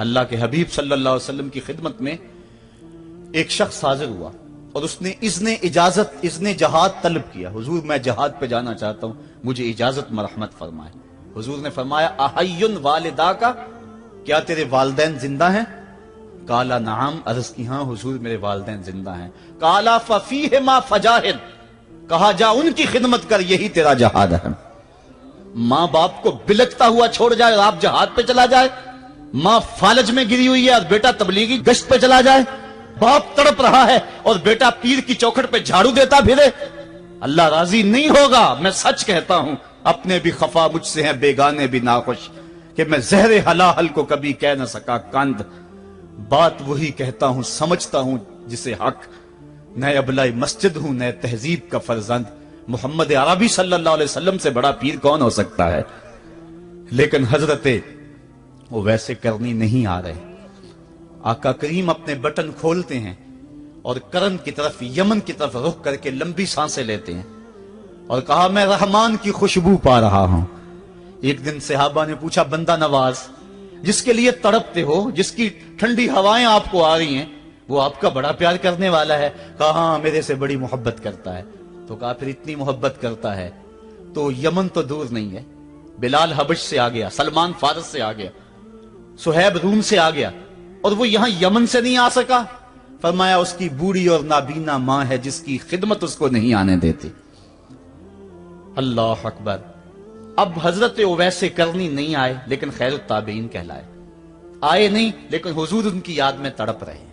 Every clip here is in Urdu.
اللہ کے حبیب صلی اللہ علیہ وسلم کی خدمت میں ایک شخص حاضر ہوا اور اس نے اذن جہاد طلب کیا. حضور میں جہاد پہ جانا چاہتا ہوں, مجھے اجازت مرحمت فرمائے. حضور نے فرمایا احیٌ والدا کا, کیا تیرے والدین زندہ ہیں؟ قال نعم, عرض کی ہاں حضور میرے والدین زندہ ہیں. قال ففیہما فجاہد, کہا جا ان کی خدمت کر, یہی تیرا جہاد ہے. ماں باپ کو بلکتا ہوا چھوڑ جائے اور آپ جہاد پہ چلا جائے, ماں فالج میں گری ہوئی ہے اور بیٹا تبلیغی گشت پہ چلا جائے, باپ تڑپ رہا ہے اور بیٹا پیر کی چوکھٹ پہ جھاڑو دیتا پھرے, اللہ راضی نہیں ہوگا. میں سچ کہتا ہوں, اپنے بھی خفا مجھ سے ہیں بیگانے بھی ناخوش, کہ میں زہر حلاحل کو کبھی کہہ نہ سکا کند. بات وہی کہتا ہوں سمجھتا ہوں جسے حق, نئے ابلہ مسجد ہوں نئے تہذیب کا فرزند. محمد عربی صلی اللہ علیہ وسلم سے بڑا پیر کون ہو سکتا ہے؟ لیکن حضرت وہ ویسے کرنی نہیں آ رہے. آقا کریم اپنے بٹن کھولتے ہیں اور کرن کی طرف, یمن کی طرف رخ کر کے لمبی سانسیں لیتے ہیں اور کہا میں رحمان کی خوشبو پا رہا ہوں. ایک دن صحابہ نے پوچھا بندہ نواز جس کے لیے تڑپتے ہو, جس کی ٹھنڈی ہوائیں آپ کو آ رہی ہیں, وہ آپ کا بڑا پیار کرنے والا ہے. کہا ہاں میرے سے بڑی محبت کرتا ہے. تو کہا پھر اتنی محبت کرتا ہے تو یمن تو دور نہیں ہے, بلال حبش سے آ گیا, سلمان فارس سے آ گیا, سہیب روم سے آ گیا, اور وہ یہاں یمن سے نہیں آ سکا. فرمایا اس کی بوڑھی اور نابینا ماں ہے جس کی خدمت اس کو نہیں آنے دیتی. اللہ اکبر. اب حضرت اویس کرنی نہیں آئے لیکن خیر التابعین کہلائے. آئے نہیں لیکن حضور ان کی یاد میں تڑپ رہے ہیں.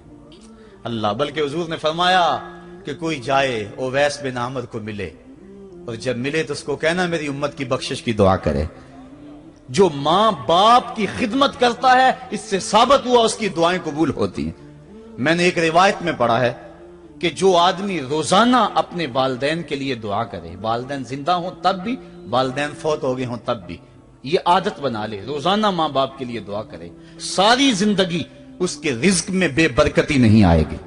اللہ, بلکہ حضور نے فرمایا کہ کوئی جائے اویس بن عامر کو ملے, اور جب ملے تو اس کو کہنا میری امت کی بخشش کی دعا کرے. جو ماں باپ کی خدمت کرتا ہے اس سے ثابت ہوا اس کی دعائیں قبول ہوتی ہیں. میں نے ایک روایت میں پڑھا ہے کہ جو آدمی روزانہ اپنے والدین کے لیے دعا کرے, والدین زندہ ہوں تب بھی, والدین فوت ہو گئے ہوں تب بھی, یہ عادت بنا لے, روزانہ ماں باپ کے لیے دعا کرے, ساری زندگی اس کے رزق میں بے برکتی نہیں آئے گی,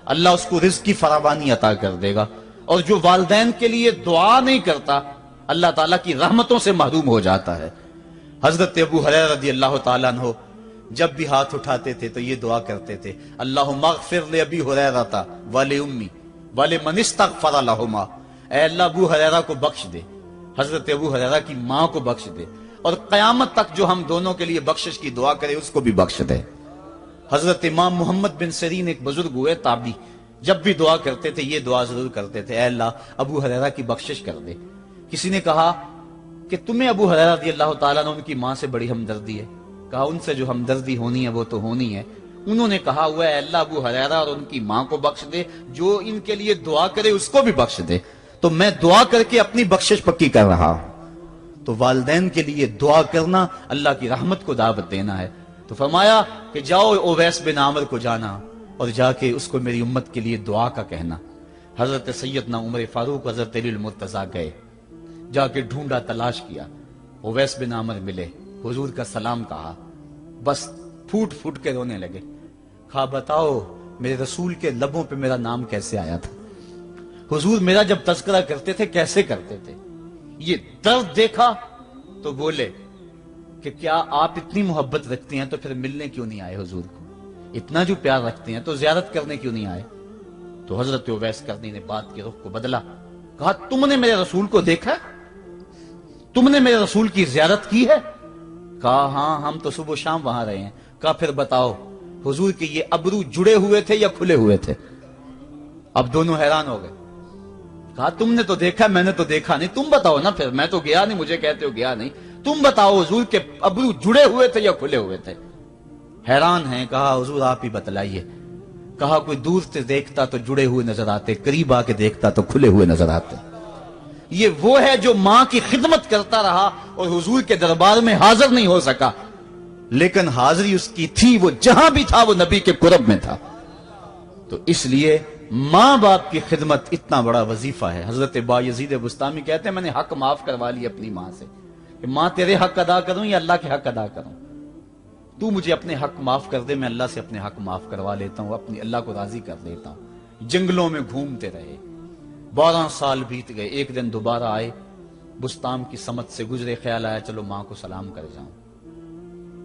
اللہ اس کو رزق کی فراوانی عطا کر دے گا. اور جو والدین کے لیے دعا نہیں کرتا اللہ تعالیٰ کی رحمتوں سے محروم ہو جاتا ہے. حضرت ابو ہریرہ رضی اللہ تعالیٰ عنہ جب بھی ہاتھ اٹھاتے تھے تو یہ دعا کرتے تھے, اللہم اغفر لابی ہریرہ ولامی ولمن استغفر لہما, اے اللہ ابو ہریرہ کو بخش دے, حضرت ابو ہریرہ کی ماں کو بخش دے, اور قیامت تک جو ہم دونوں کے لیے بخشش کی دعا کرے اس کو بھی بخش دے. حضرت امام محمد بن سیرین ایک بزرگ ہوئے تابعی, جب بھی دعا کرتے تھے یہ دعا ضرور کرتے تھے, اے اللہ ابو ہریرہ کی بخشش کر دے. کسی نے کہا کہ تمہیں ابو ہریرہ رضی اللہ تعالیٰ نے ان کی ماں سے بڑی ہمدردی ہے. کہا ان سے جو ہمدردی ہونی ہے وہ تو ہونی ہے. انہوں نے کہا ہوا اے اللہ ابو ہریرہ اور ان کی ماں کو بخش دے, جو ان کے لیے دعا کرے اس کو بھی بخش دے. تو میں دعا کر کے اپنی بخشش پکی کر رہا ہوں. تو والدین کے لیے دعا کرنا اللہ کی رحمت کو دعوت دینا ہے. تو فرمایا کہ جاؤ اویس بن عامر کو جانا اور جا کے اس کو میری امت کے لیے دعا کا کہنا. حضرت سیدنا عمر فاروق حضرت علی المرتضیٰ گئے, جا کے ڈھونڈا تلاش کیا, اویس بن عامر ملے, حضور کا سلام کہا, بس پھوٹ پھوٹ کے رونے لگے. کہا بتاؤ میرے رسول کے لبوں پہ میرا نام کیسے آیا تھا, حضور میرا جب تذکرہ کرتے تھے کیسے کرتے تھے. یہ درد دیکھا تو بولے کہ کیا آپ اتنی محبت رکھتے ہیں تو پھر ملنے کیوں نہیں آئے حضور کو, اتنا جو پیار رکھتے ہیں تو زیارت کرنے کیوں نہیں آئے. تو حضرت اویس کرنی نے بات کے رخ کو بدلا, کہا تم نے میرے رسول کو دیکھا, تم نے میرے رسول کی زیارت کی ہے. کہا ہاں ہم تو صبح و شام وہاں رہے ہیں. کہا پھر بتاؤ حضور کے یہ ابرو جڑے ہوئے تھے یا کھلے ہوئے تھے. اب دونوں حیران ہو گئے. کہا تم نے تو دیکھا میں نے تو دیکھا نہیں, تم بتاؤ نا, پھر میں تو گیا نہیں, مجھے کہتے ہو گیا نہیں, تم بتاؤ حضور کے ابرو جڑے ہوئے تھے یا کھلے ہوئے تھے. حیران ہیں. کہا حضور آپ ہی بتلائیے. کہا کوئی دور سے دیکھتا تو جڑے ہوئے نظر آتے, قریب آ کے دیکھتا تو کھلے ہوئے نظر آتے. یہ وہ ہے جو ماں کی خدمت کرتا رہا اور حضور کے دربار میں حاضر نہیں ہو سکا, لیکن حاضری اس کی تھی, وہ جہاں بھی تھا وہ نبی کے قرب میں تھا. تو اس لیے ماں باپ کی خدمت اتنا بڑا وظیفہ ہے. حضرت بایزید بستامی کہتے ہیں میں نے حق معاف کروا لی اپنی ماں سے, کہ ماں تیرے حق ادا کروں یا اللہ کے حق ادا کروں, تو مجھے اپنے حق معاف کر دے, میں اللہ سے اپنے حق معاف کروا لیتا ہوں, اپنی اللہ کو راضی کر لیتا ہوں. جنگلوں میں گھومتے رہے, 12 سال بیت گئے. ایک دن دوبارہ آئے, بستان کی سمت سے گزرے, خیال آیا چلو ماں کو سلام کر جاؤں.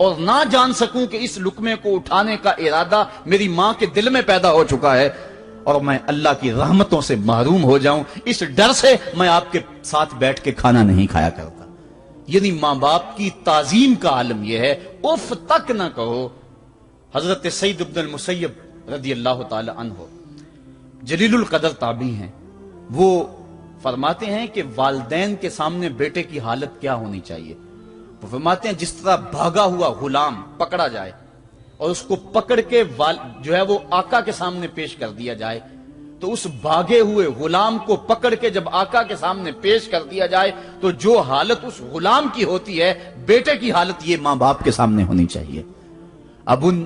اور نہ جان سکوں کہ اس لقمے کو اٹھانے کا ارادہ میری ماں کے دل میں پیدا ہو چکا ہے اور میں اللہ کی رحمتوں سے محروم ہو جاؤں، اس ڈر سے میں آپ کے ساتھ بیٹھ کے کھانا نہیں کھایا کرتا۔ یعنی ماں باپ کی تعظیم کا عالم یہ ہے، اف تک نہ کہو۔ حضرت سعید بن المسیب رضی اللہ تعالی عنہ جلیل القدر تابعی ہیں، وہ فرماتے ہیں کہ والدین کے سامنے بیٹے کی حالت کیا ہونی چاہیے۔ وہ فرماتے ہیں جس طرح بھاگا ہوا غلام پکڑا جائے اور اس کو پکڑ کے جو ہے وہ آقا کے سامنے پیش کر دیا جائے، تو اس بھاگے ہوئے غلام کو پکڑ کے جب آقا کے سامنے پیش کر دیا جائے تو جو حالت اس غلام کی ہوتی ہے، بیٹے کی حالت یہ ماں باپ کے سامنے ہونی چاہیے۔ اب ان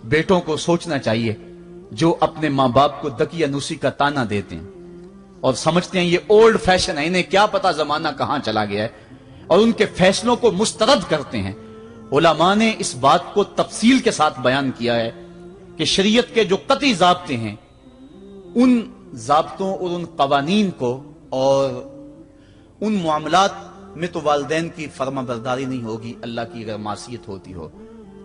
بیٹوں کو سوچنا چاہیے جو اپنے ماں باپ کو دقیانوسی کا تانا دیتے ہیں اور سمجھتے ہیں یہ اولڈ فیشن ہے، انہیں کیا پتا زمانہ کہاں چلا گیا ہے، اور ان کے فیصلوں کو مسترد کرتے ہیں۔ علماء نے اس بات کو تفصیل کے ساتھ بیان کیا ہے کہ شریعت کے جو قطعی ضابطے ہیں، ان ضابطوں اور ان قوانین کو اور ان معاملات میں تو والدین کی فرما برداری نہیں ہوگی اللہ کی اگر معصیت ہوتی ہو،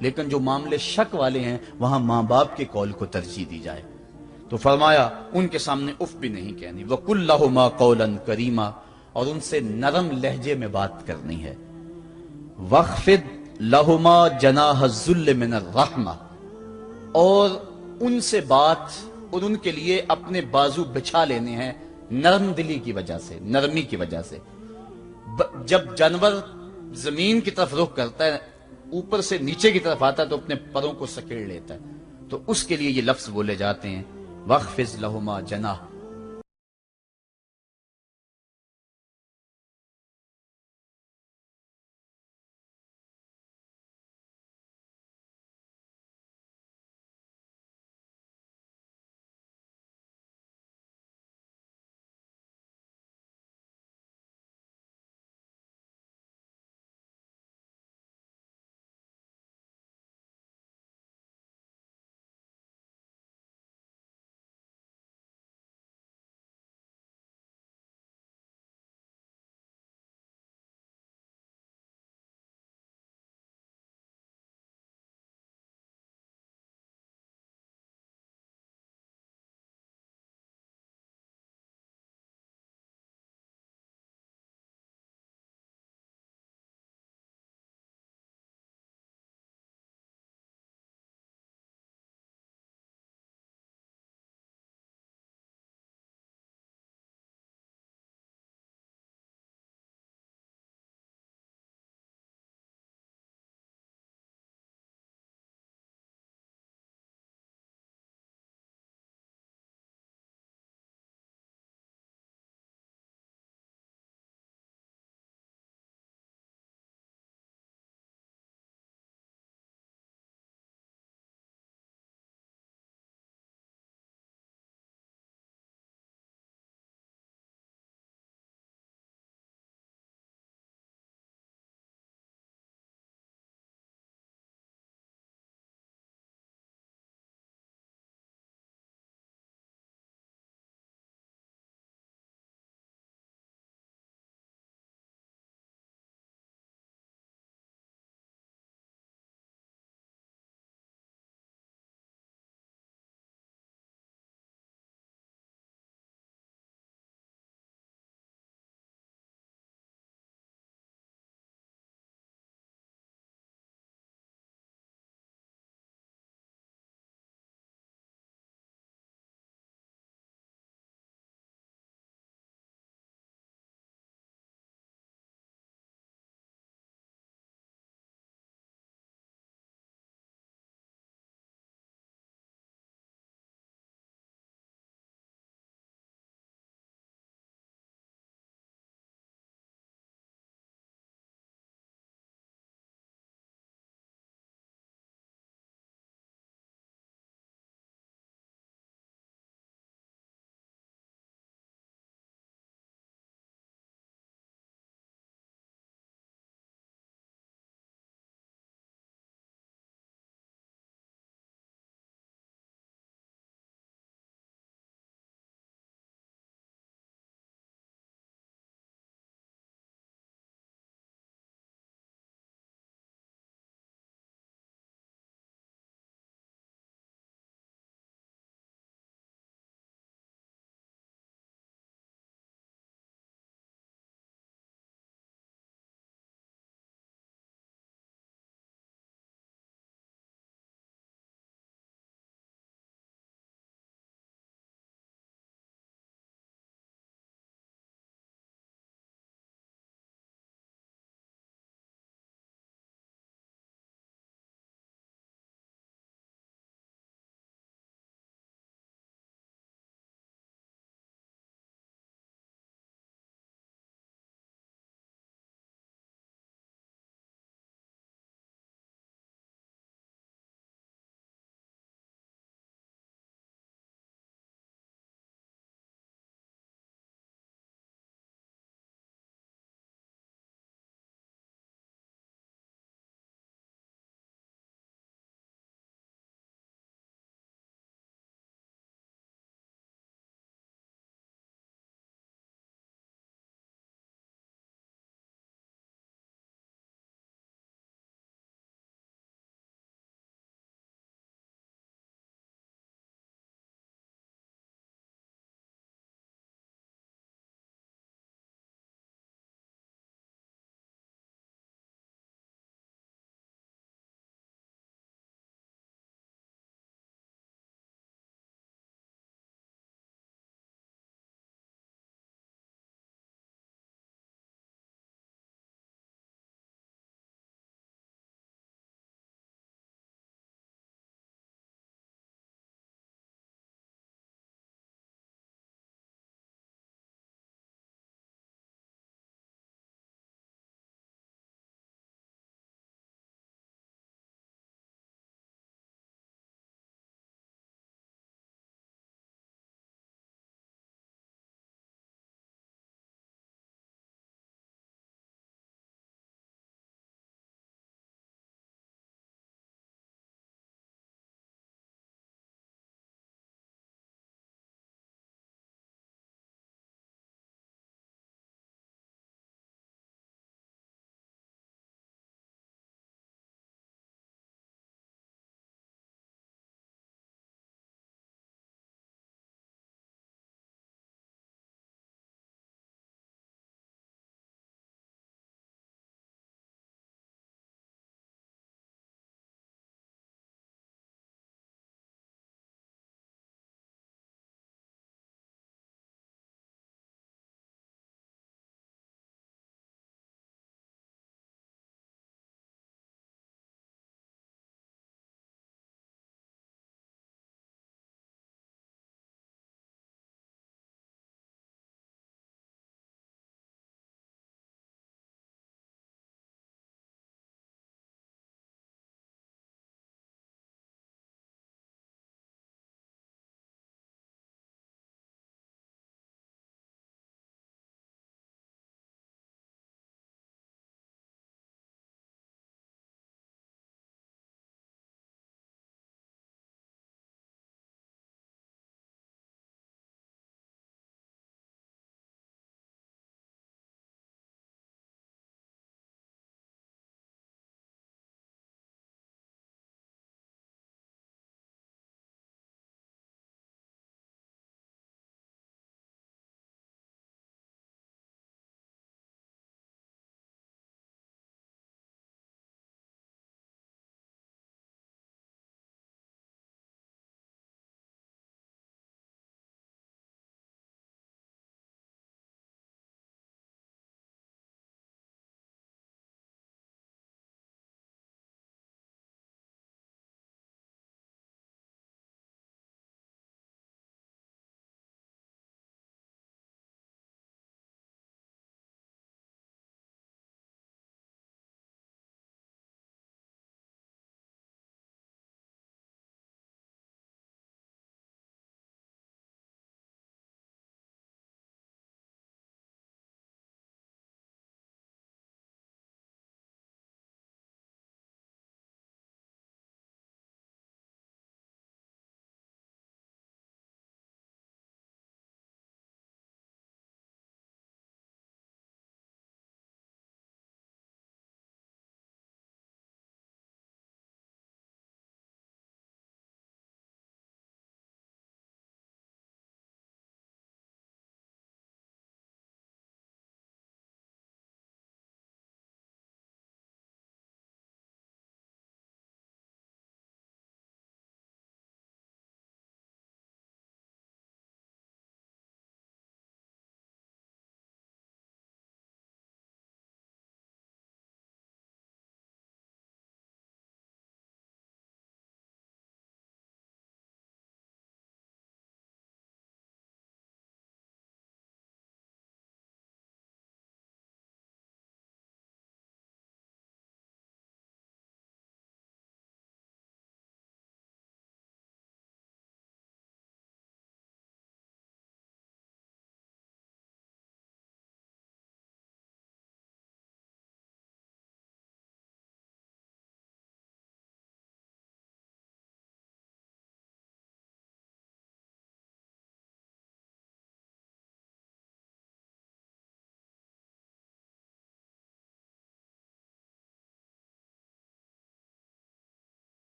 لیکن جو معاملے شک والے ہیں وہاں ماں باپ کے قول کو ترجیح دی جائے۔ تو فرمایا ان کے سامنے اف بھی نہیں کہنی، وَقُلْ لَهُمَا قَوْلًا كَرِيمًا، اور ان سے نرم لہجے میں بات کرنی ہے۔ وَاخْفِضْ لَهُمَا جَنَاحَ الذُّلِّ مِنَ الرَّحْمَةِ، اور ان سے بات اور ان کے لیے اپنے بازو بچھا لینے ہیں نرم دلی کی وجہ سے، نرمی کی وجہ سے۔ جب جانور زمین کی طرف رخ کرتا ہے، اوپر سے نیچے کی طرف آتا ہے تو اپنے پروں کو سکیڑ لیتا ہے، تو اس کے لیے یہ لفظ بولے جاتے ہیں وَاخْفِضْ لَهُمَا جَنَاحَ